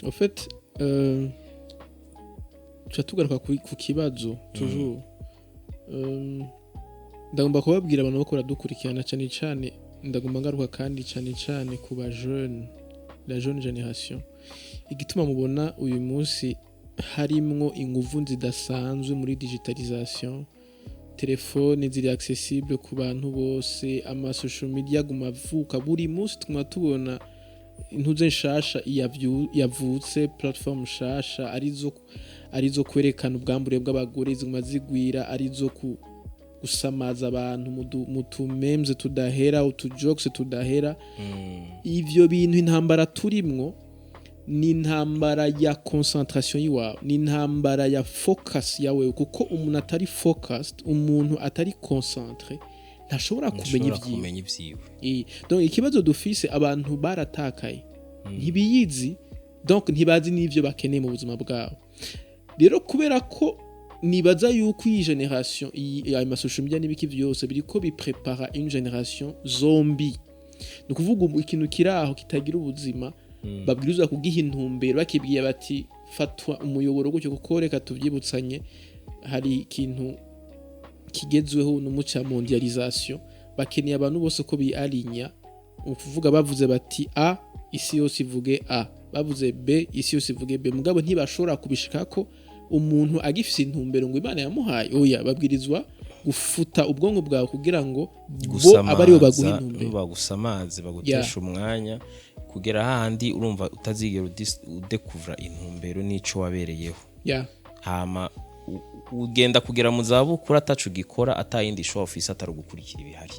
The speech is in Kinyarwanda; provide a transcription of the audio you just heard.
En fait tugaruka ku kibazo toujours ndagomba kubabwira abantu bakora dukurikirana cyane cyane ndagomba ngaruka kandi cyane ku ba jeune la jeune génération igituma mubona uyu munsi harimwo inguvu zidasanzwe muri digitalisation telefone ziri accessible ku bantu bose ama social media gumavuka buri munsi tubona intuze nshasha yavutse platform nshasha arizo kwerekana ubwambure bw'abagore zigwira arizo gusamaza abantu mutu memes tudahera utu jokes tudahera ivyo bintu intambara turimwo ni intambara ya concentration yiwawe ni intambara ya focus yawe kuko umuntu atari focused umuntu atari concentré ntashobora kumenya ivyiwe donc ikibazo dufise abantu baratakaye ntibiyizi donc ntibazi n'ivyo bakeneye mu buzima bwabo rero kubera ko nibaza yuko iyi generation ya social media n'ibiki vyose biriko biprepara une generation zombie no kuvuga ikintu kiraho kitagira ubuzima babwirizwa kugiha intumbero bakibwiye bati fatwa umuyoboro gutyo kuko reka tuvyibutsanye hari ikintu kigezweho n'umuca mondialisation bakeneye abantu bose ko bialinya ukuvuga bavuze bati a isi yose ivuge a bavuze b isi yose ivuge b mugabo ntibashobora kubishikako umuntu agifise intumbero ngo Imana yamuhaye oya babwirizwa gufuta ubwonko bwawe kugira ngo bo abariyo baguha intumbero bagusamaze bagutesha umwanya kugera handi urumva utazigera udekuvura intumbero n'ico wabereyeho hama ugenda kugera mu zabukuru atacu gikora atayindi show office atarugukurikira ibihari